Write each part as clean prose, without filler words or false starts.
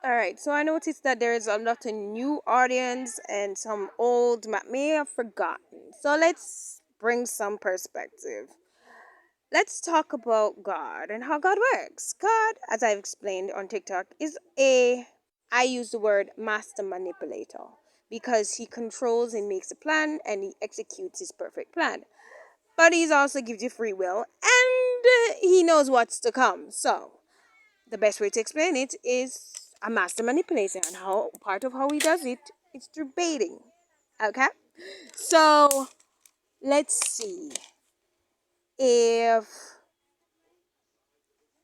All right, so I noticed that there is a lot of new audience and some old may have forgotten. So let's bring some perspective. Let's talk about God and how God works. God, as I've explained on TikTok, is I use the word master manipulator because he controls and makes a plan and he executes his perfect plan. But he also gives you free will and he knows what's to come. So the best way to explain it is a master manipulator, and how part of how he does it is through baiting. Okay? So let's see. If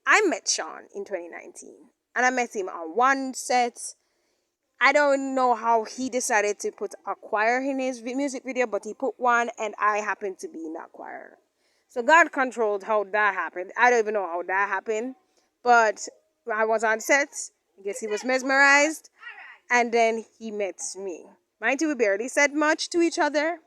I met Sean in 2019 and I met him on one set, I don't know how he decided to put a choir in his music video, but he put one and I happened to be in that choir. So God controlled how that happened. I don't even know how that happened, but I was on set. I guess he was mesmerized, and then he met me. Mind you, we barely said much to each other,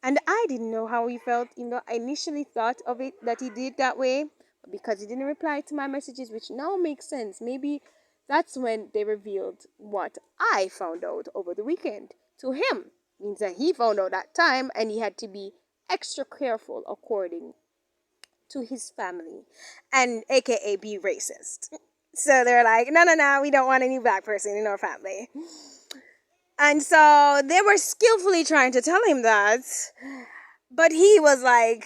and I didn't know how he felt. I initially thought of it that he did that way, but because he didn't reply to my messages, which now makes sense. Maybe that's when they revealed what I found out over the weekend to him. Means that he found out that time and he had to be extra careful according to his family and aka be racist. So they're like, no, no, no, we don't want any black person in our family. And so they were skillfully trying to tell him that, but he was like,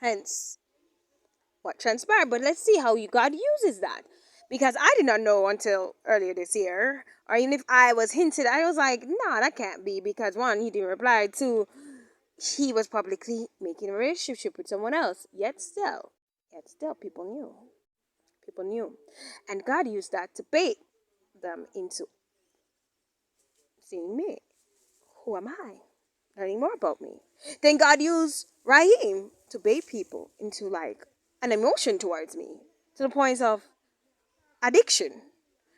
hence what transpired. But let's see how God uses that. Because I did not know until earlier this year, or even if I was hinted, I was like, no, that can't be. Because one, he didn't reply. Two, he was publicly making a relationship with someone else. Yet still, people knew. People knew. And God used that to bait them into seeing me. Who am I? Learning more about me. Then God used Raheem to bait people into like an emotion towards me. To the point of addiction.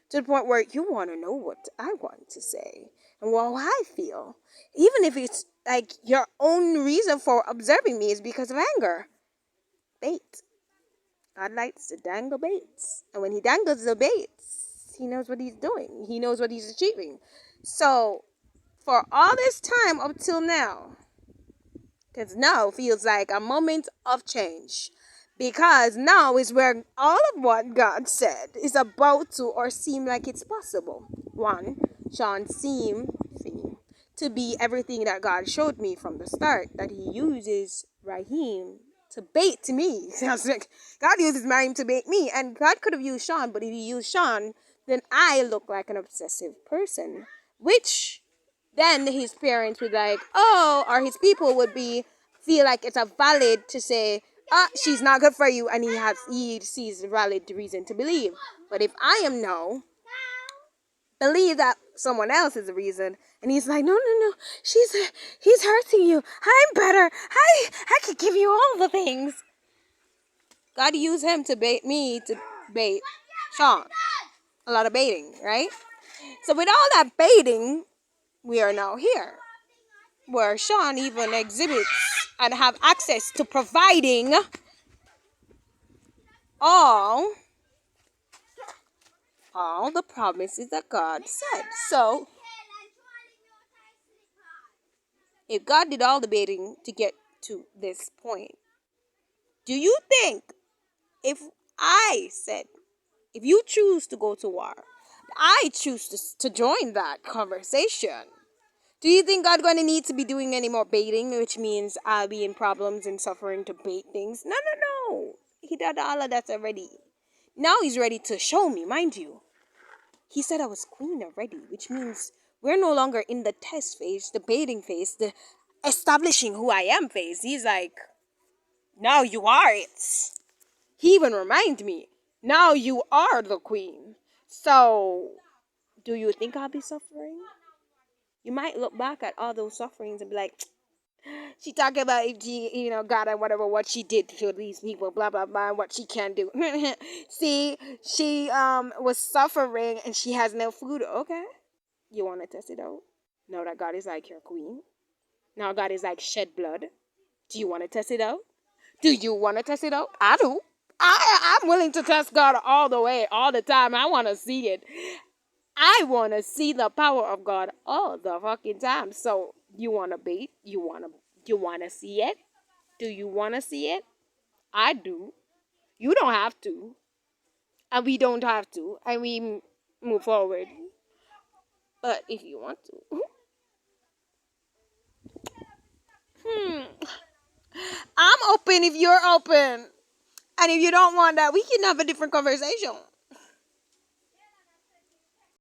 To the point where you want to know what I want to say and how I feel. Even if it's like your own reason for observing me is because of anger. Bait. God likes to dangle baits. And when he dangles the baits, he knows what he's doing. He knows what he's achieving. So, for all this time up till now, because now feels like a moment of change. Because now is where all of what God said is about to or seem like it's possible. One, Sean seemed to be everything that God showed me from the start, that he uses Raheem to bait me. Sounds like God uses Raheem to bait me, and God could have used Sean, but if he used Sean, then I look like an obsessive person, which then his parents would like, oh, or his people would be feel like it's a valid to say, she's not good for you, and he sees a valid reason to believe. But if I am no, believe that someone else is the reason, and he's like, no, no, no, he's hurting you. I'm better. I could give you all the things. God used him to bait me to bait Sean. A lot of baiting, right? So with all that baiting, we are now here, where Sean even exhibits and have access to providing all the promises that God said. So, if God did all the baiting to get to this point, do you think if I said, if you choose to go to war, I choose to join that conversation, do you think God going to need to be doing any more baiting, which means I'll be in problems and suffering to bait things? No, no, no. He did all of that already. Now he's ready to show me, mind you. He said I was queen already, which means we're no longer in the test phase, the baiting phase, the establishing who I am phase. He's like, now you are it. He even reminded me, now you are the queen. So, do you think I'll be suffering? You might look back at all those sufferings and be like, she talking about if she, God and whatever, what she did to these people, blah, blah, blah, what she can do. See, she was suffering and she has no food. Okay. You want to test it out? Now that God is like your queen. Now God is like shed blood. Do you want to test it out? Do you want to test it out? I do. I'm willing to test God all the way, all the time. I want to see it. I want to see the power of God all the fucking time. So you want to bait? You want to see it? Do you want to see it? I do. You don't have to, and we don't have to, and we move forward. But if you want to, hmm, I'm open if you're open. And if you don't want that, we can have a different conversation.